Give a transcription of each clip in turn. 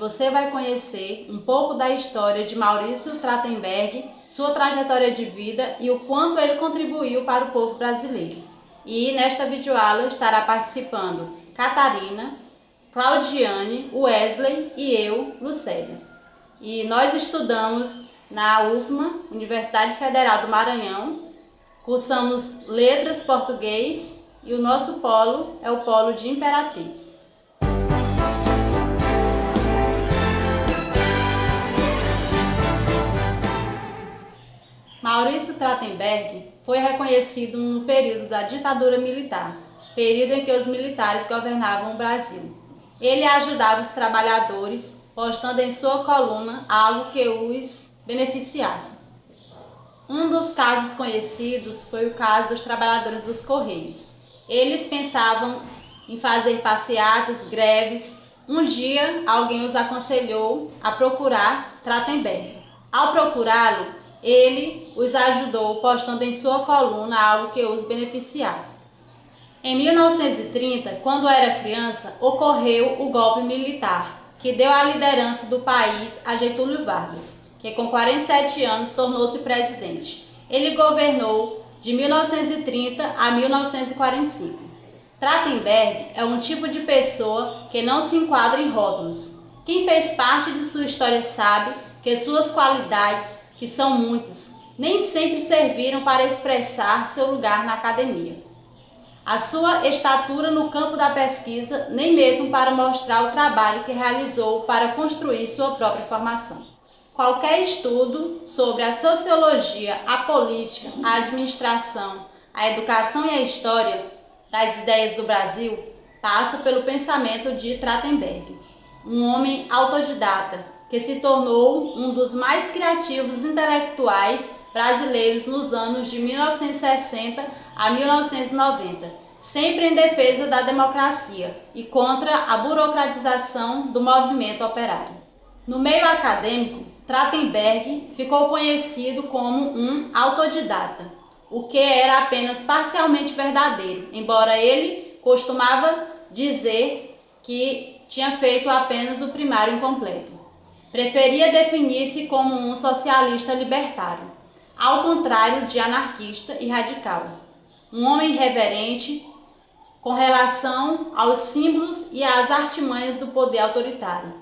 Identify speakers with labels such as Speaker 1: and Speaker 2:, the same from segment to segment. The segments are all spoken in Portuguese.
Speaker 1: você vai conhecer um pouco da história de Maurício Trachtenberg, sua trajetória de vida e o quanto ele contribuiu para o povo brasileiro. E nesta videoaula estará participando Catarina, Claudiane, Wesley e eu, Lucélia. E nós estudamos na UFMA, Universidade Federal do Maranhão, cursamos Letras Português e o nosso polo é o polo de Imperatriz. Maurício Trachtenberg foi reconhecido no período da ditadura militar, período em que os militares governavam o Brasil. Ele ajudava os trabalhadores, postando em sua coluna algo que os beneficiasse. Um dos casos conhecidos foi o caso dos trabalhadores dos Correios. Eles pensavam em fazer passeatas, greves. Um dia, alguém os aconselhou a procurar Trachtenberg. Ao procurá-lo, ele os ajudou postando em sua coluna algo que os beneficiasse. Em 1930, quando era criança, ocorreu o golpe militar, que deu a liderança do país a Getúlio Vargas, que com 47 anos tornou-se presidente. Ele governou de 1930 a 1945. Trachtenberg é um tipo de pessoa que não se enquadra em rótulos. Quem fez parte de sua história sabe que suas qualidades, que são muitas, nem sempre serviram para expressar seu lugar na academia. A sua estatura no campo da pesquisa, nem mesmo para mostrar o trabalho que realizou para construir sua própria formação. Qualquer estudo sobre a sociologia, a política, a administração, a educação e a história das ideias do Brasil passa pelo pensamento de Trachtenberg, um homem autodidata que se tornou um dos mais criativos intelectuais brasileiros nos anos de 1960 a 1990, sempre em defesa da democracia e contra a burocratização do movimento operário. No meio acadêmico, Trachtenberg ficou conhecido como um autodidata, o que era apenas parcialmente verdadeiro, embora ele costumava dizer que tinha feito apenas o primário incompleto. Preferia definir-se como um socialista libertário, ao contrário de anarquista e radical. Um homem reverente com relação aos símbolos e às artimanhas do poder autoritário.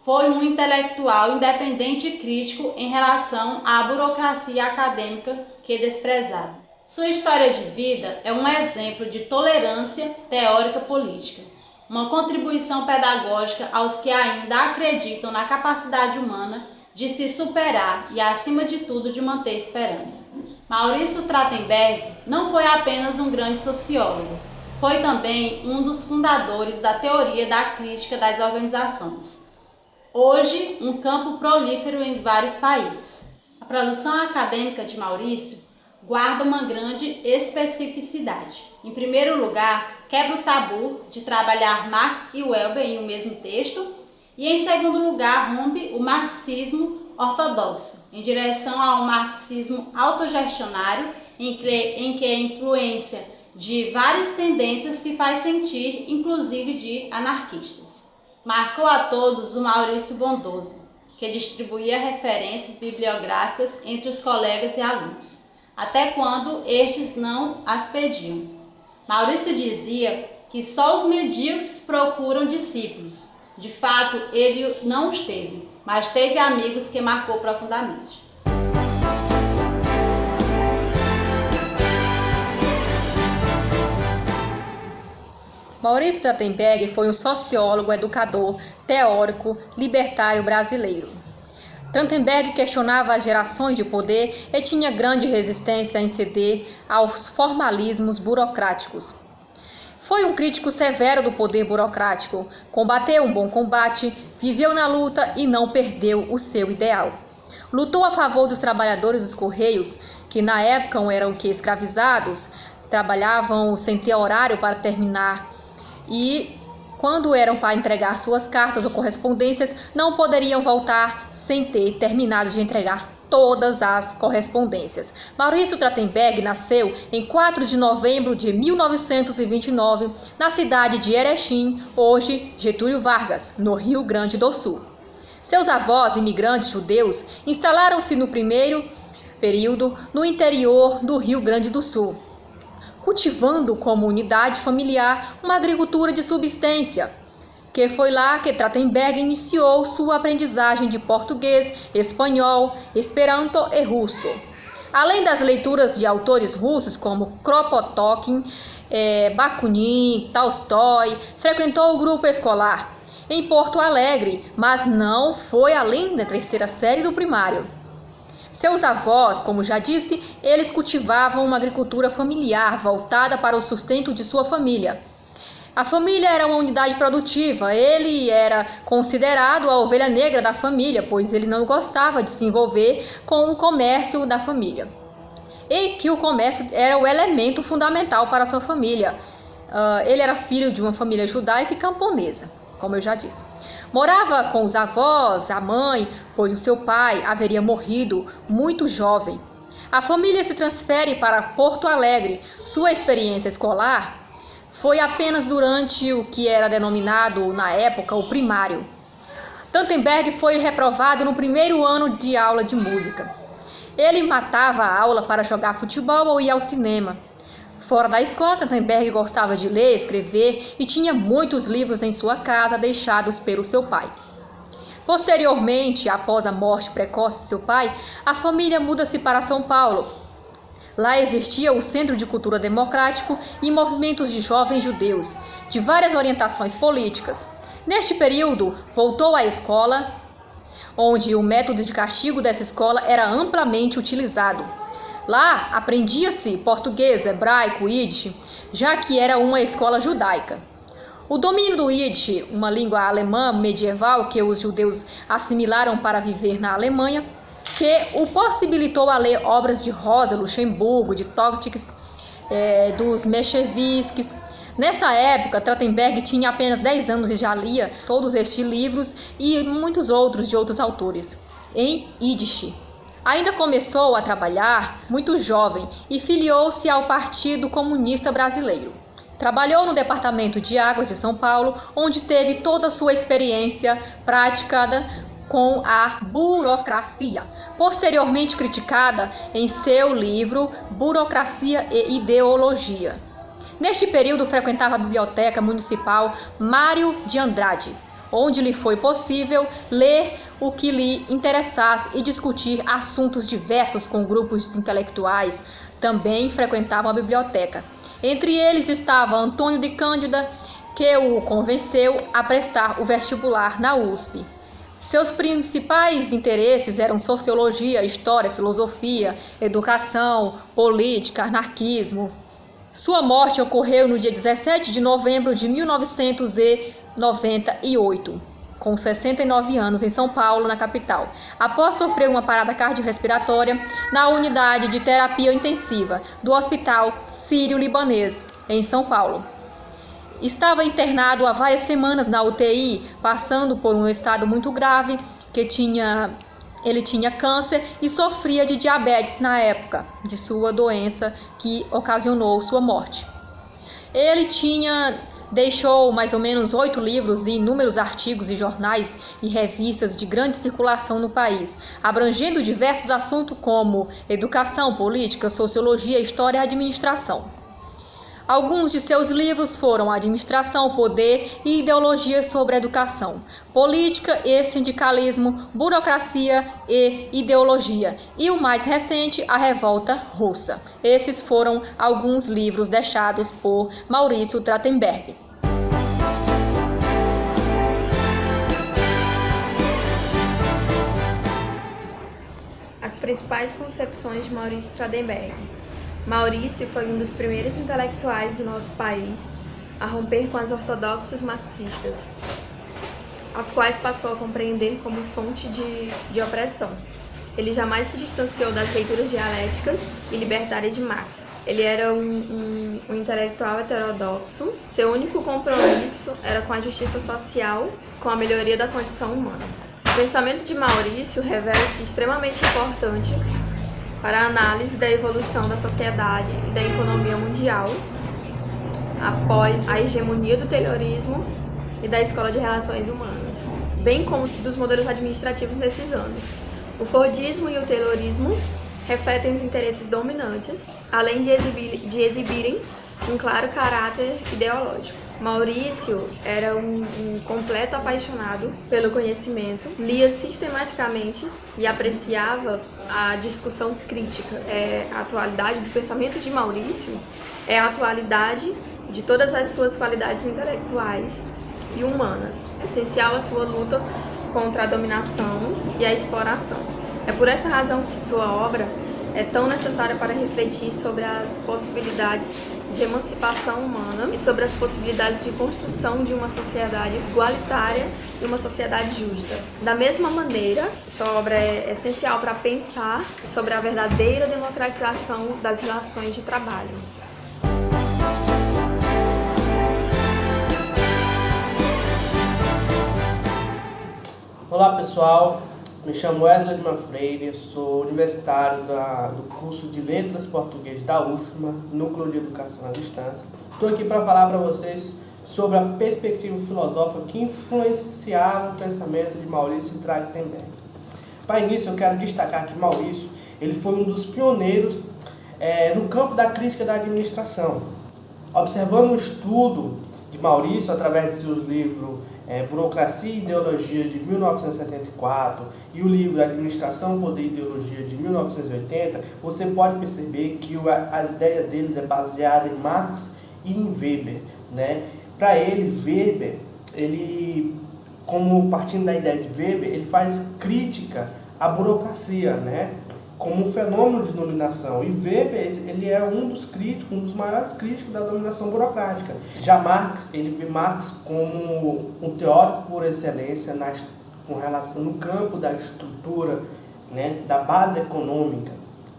Speaker 1: Foi um intelectual independente e crítico em relação à burocracia acadêmica que desprezava. Sua história de vida é um exemplo de tolerância teórica política, uma contribuição pedagógica aos que ainda acreditam na capacidade humana de se superar e, acima de tudo, de manter esperança. Maurício Trachtenberg não foi apenas um grande sociólogo, foi também um dos fundadores da teoria da crítica das organizações. Hoje, um campo prolífero em vários países. A produção acadêmica de Maurício guarda uma grande especificidade. Em primeiro lugar, quebra o tabu de trabalhar Marx e Weber em um mesmo texto, e em segundo lugar, rompe o marxismo ortodoxo, em direção ao marxismo autogestionário, em que a influência de várias tendências se faz sentir, inclusive de anarquistas. Marcou a todos o Maurício bondoso, que distribuía referências bibliográficas entre os colegas e alunos, até quando estes não as pediam. Maurício dizia que só os medíocres procuram discípulos. De fato, ele não os teve, mas teve amigos que marcou profundamente.
Speaker 2: Maurício Trachtenberg foi um sociólogo, educador, teórico, libertário brasileiro. Trachtenberg questionava as gerações de poder e tinha grande resistência em ceder aos formalismos burocráticos. Foi um crítico severo do poder burocrático, combateu um bom combate, viveu na luta e não perdeu o seu ideal. Lutou a favor dos trabalhadores dos Correios, que na época eram escravizados, trabalhavam sem ter horário para terminar e quando eram para entregar suas cartas ou correspondências, não poderiam voltar sem ter terminado de entregar todas as correspondências. Maurício Trachtenberg nasceu em 4 de novembro de 1929, na cidade de Erechim, hoje Getúlio Vargas, no Rio Grande do Sul. Seus avós, imigrantes judeus, instalaram-se no primeiro período no interior do Rio Grande do Sul, cultivando como unidade familiar uma agricultura de subsistência, que foi lá que Trachtenberg iniciou sua aprendizagem de português, espanhol, esperanto e russo. Além das leituras de autores russos como Kropotkin, Bakunin, Tolstói, frequentou o grupo escolar em Porto Alegre, mas não foi além da terceira série do primário. Seus avós, como já disse, eles cultivavam uma agricultura familiar voltada para o sustento de sua família. A família era uma unidade produtiva, ele era considerado a ovelha negra da família, pois ele não gostava de se envolver com o comércio da família. E que o comércio era o elemento fundamental para a sua família. Ele era filho de uma família judaica e camponesa, como eu já disse. Morava com os avós, a mãe, pois o seu pai haveria morrido muito jovem. A família se transfere para Porto Alegre. Sua experiência escolar foi apenas durante o que era denominado na época o primário. Trachtenberg foi reprovado no primeiro ano de aula de música. Ele matava a aula para jogar futebol ou ir ao cinema. Fora da escola, Trachtenberg gostava de ler, escrever e tinha muitos livros em sua casa deixados pelo seu pai. Posteriormente, após a morte precoce de seu pai, a família muda-se para São Paulo. Lá existia o Centro de Cultura Democrático e movimentos de jovens judeus, de várias orientações políticas. Neste período, voltou à escola, onde o método de castigo dessa escola era amplamente utilizado. Lá aprendia-se português, hebraico, Yiddish, já que era uma escola judaica. O domínio do Yiddish, uma língua alemã medieval que os judeus assimilaram para viver na Alemanha, que o possibilitou a ler obras de Rosa Luxemburgo, de Tolstói, dos Mencheviskis. Nessa época, Trachtenberg tinha apenas 10 anos e já lia todos estes livros e muitos outros de outros autores em Yiddish. Ainda começou a trabalhar muito jovem e filiou-se ao Partido Comunista Brasileiro. Trabalhou no Departamento de Águas de São Paulo, onde teve toda a sua experiência praticada com a burocracia, posteriormente criticada em seu livro Burocracia e Ideologia. Neste período, frequentava a Biblioteca Municipal Mário de Andrade, onde lhe foi possível ler o que lhe interessasse e discutir assuntos diversos com grupos intelectuais. Também frequentava a biblioteca. Entre eles estava Antônio de Cândida, que o convenceu a prestar o vestibular na USP. Seus principais interesses eram sociologia, história, filosofia, educação, política, anarquismo. Sua morte ocorreu no dia 17 de novembro de 1998, com 69 anos, em São Paulo, na capital, após sofrer uma parada cardiorrespiratória na unidade de terapia intensiva do Hospital Sírio-Libanês, em São Paulo. Estava internado há várias semanas na UTI, passando por um estado muito grave, ele tinha câncer e sofria de diabetes na época de sua doença que ocasionou sua morte. Ele deixou mais ou menos 8 livros e inúmeros artigos em jornais e revistas de grande circulação no país, abrangendo diversos assuntos como educação, política, sociologia, história e administração. Alguns de seus livros foram Administração, Poder e Ideologia sobre a Educação, Política e Sindicalismo, Burocracia e Ideologia, e o mais recente, A Revolta Russa. Esses foram alguns livros deixados por Maurício Trachtenberg.
Speaker 3: As principais concepções de Maurício Trachtenberg. Maurício foi um dos primeiros intelectuais do nosso país a romper com as ortodoxas marxistas, as quais passou a compreender como fonte de opressão. Ele jamais se distanciou das leituras dialéticas e libertárias de Marx. Ele era um intelectual heterodoxo. Seu único compromisso era com a justiça social, com a melhoria da condição humana. O pensamento de Maurício revela-se extremamente importante para a análise da evolução da sociedade e da economia mundial após a hegemonia do Taylorismo e da Escola de Relações Humanas. bem como dos modelos administrativos nesses anos. O Fordismo e o Taylorismo refletem os interesses dominantes, além de exibirem um claro caráter ideológico. Maurício era um completo apaixonado pelo conhecimento, lia sistematicamente e apreciava a discussão crítica. A atualidade do pensamento de Maurício é a atualidade de todas as suas qualidades intelectuais e humanas, essencial à sua luta contra a dominação e a exploração. É por esta razão que sua obra é tão necessária para refletir sobre as possibilidades de emancipação humana e sobre as possibilidades de construção de uma sociedade igualitária e uma sociedade justa. Da mesma maneira, sua obra é essencial para pensar sobre a verdadeira democratização das relações de trabalho.
Speaker 4: Olá pessoal, me chamo Wesley Lima Freire, sou universitário do curso de Letras Português da UFMA, Núcleo de Educação à Distância. Estou aqui para falar para vocês sobre a perspectiva filosófica que influenciava o pensamento de Maurício Trachtenberg. Para início, eu quero destacar que Maurício ele foi um dos pioneiros no campo da crítica da administração. Observando o estudo de Maurício através de seus livros Burocracia e Ideologia, de 1974, e o livro Administração, Poder e Ideologia, de 1980, você pode perceber que as ideias dele é baseada em Marx e em Weber, né? Para ele, Weber, como partindo da ideia de Weber, ele faz crítica à burocracia, né? Como um fenômeno de dominação. E Weber, ele é um dos maiores críticos da dominação burocrática. Já Marx, ele vê Marx como um teórico por excelência com relação no campo da estrutura, né, da base econômica.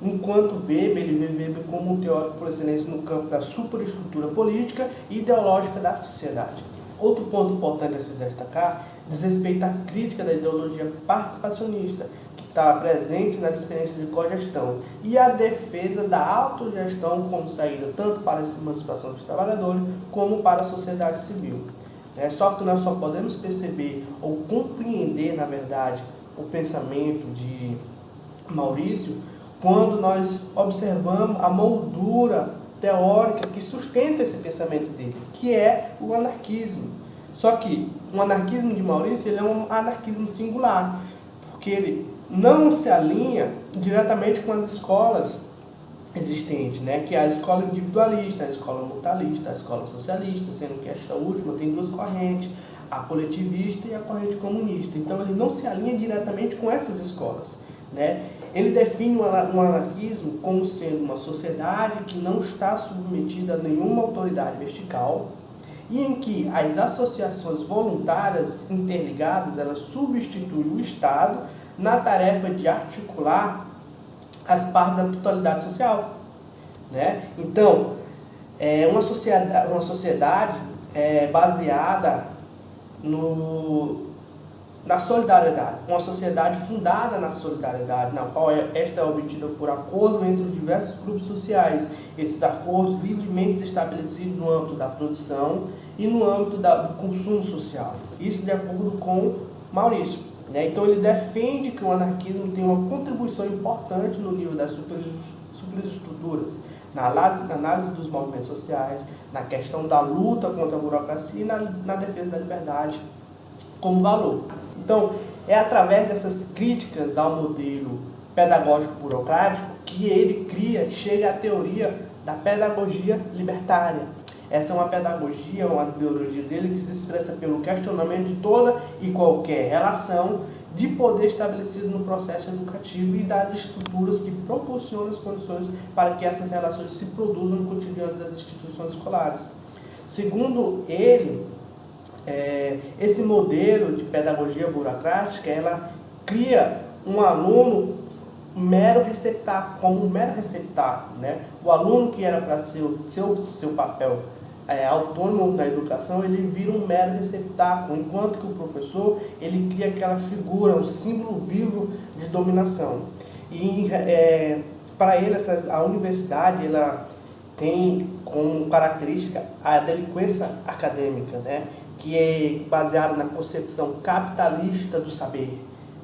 Speaker 4: Enquanto Weber, ele vê Weber como um teórico por excelência no campo da superestrutura política e ideológica da sociedade. Outro ponto importante a se destacar diz respeito à crítica da ideologia participacionista, está presente na experiência de cogestão, e a defesa da autogestão como saída tanto para a emancipação dos trabalhadores como para a sociedade civil. Só que nós só podemos perceber ou compreender, na verdade, o pensamento de Maurício quando nós observamos a moldura teórica que sustenta esse pensamento dele, que é o anarquismo. Só que o anarquismo de Maurício ele é um anarquismo singular, porque ele não se alinha diretamente com as escolas existentes, né? Que é a escola individualista, a escola mutualista, a escola socialista, sendo que esta última tem duas correntes, a coletivista e a corrente comunista. Então ele não se alinha diretamente com essas escolas, né? Ele define o anarquismo como sendo uma sociedade que não está submetida a nenhuma autoridade vertical e em que as associações voluntárias interligadas elas substituem o Estado na tarefa de articular as partes da totalidade social, né? Então, uma sociedade baseada na solidariedade, uma sociedade fundada na solidariedade, na qual esta é obtida por acordo entre os diversos grupos sociais, esses acordos livremente estabelecidos no âmbito da produção e no âmbito do consumo social. Isso de acordo com Maurício. Então ele defende que o anarquismo tem uma contribuição importante no nível das superestruturas, na análise dos movimentos sociais, na questão da luta contra a burocracia e na defesa da liberdade como valor. Então, é através dessas críticas ao modelo pedagógico burocrático que ele chega à teoria da pedagogia libertária. Essa é uma pedagogia, uma ideologia dele que se expressa pelo questionamento de toda e qualquer relação de poder estabelecido no processo educativo e das estruturas que proporcionam as condições para que essas relações se produzam no cotidiano das instituições escolares. Segundo ele, esse modelo de pedagogia burocrática, ela cria um aluno como um mero receptáculo, né? O aluno que era para ser o seu papel autônomo na educação, ele vira um mero receptáculo, enquanto que o professor, ele cria aquela figura, um símbolo vivo de dominação. E para ele, a universidade, ela tem como característica a delinquência acadêmica, né? que é baseado na concepção capitalista do saber,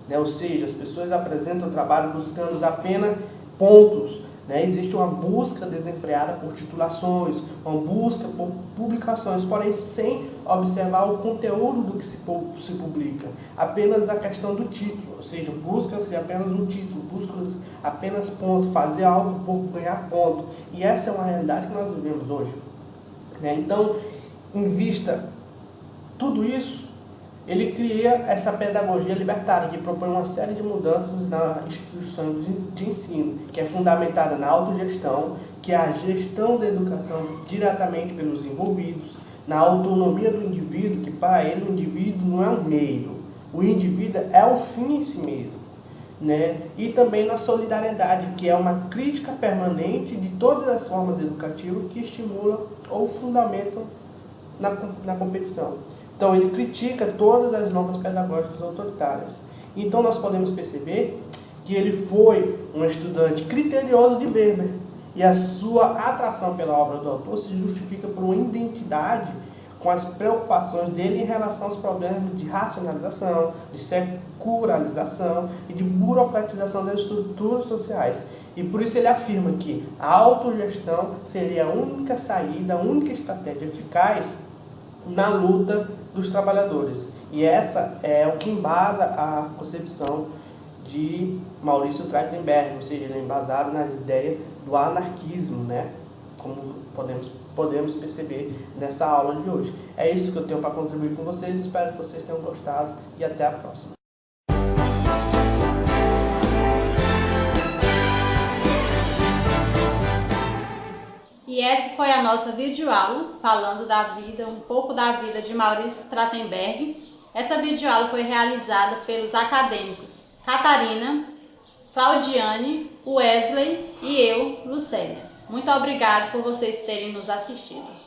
Speaker 4: né? Ou seja, as pessoas apresentam o trabalho buscando apenas pontos, né? Existe uma busca desenfreada por titulações, uma busca por publicações, porém sem observar o conteúdo do que se publica, apenas a questão do título, ou seja, busca-se apenas um título, busca-se apenas ponto, fazer algo por ganhar ponto, e essa é uma realidade que nós vivemos hoje, né? Então, em vista tudo isso, ele cria essa pedagogia libertária que propõe uma série de mudanças na instituição de ensino, que é fundamentada na autogestão, que é a gestão da educação diretamente pelos envolvidos, na autonomia do indivíduo, que para ele o indivíduo não é um meio, o indivíduo é o fim em si mesmo, né? E também na solidariedade, que é uma crítica permanente de todas as formas educativas que estimulam ou fundamentam na competição. Então, ele critica todas as normas pedagógicas autoritárias. Então, nós podemos perceber que ele foi um estudante criterioso de Weber. E a sua atração pela obra do autor se justifica por uma identidade com as preocupações dele em relação aos problemas de racionalização, de securalização e de burocratização das estruturas sociais. E por isso ele afirma que a autogestão seria a única saída, a única estratégia eficaz na luta dos trabalhadores. E essa é o que embasa a concepção de Maurício Trachtenberg, ou seja, ele é embasado na ideia do anarquismo, né? Como podemos perceber nessa aula de hoje. É isso que eu tenho para contribuir com vocês, espero que vocês tenham gostado e até a próxima.
Speaker 1: E essa foi a nossa videoaula, falando da vida, um pouco da vida de Maurício Trachtenberg. Essa videoaula foi realizada pelos acadêmicos Catarina, Claudiane, Wesley e eu, Lucélia. Muito obrigada por vocês terem nos assistido.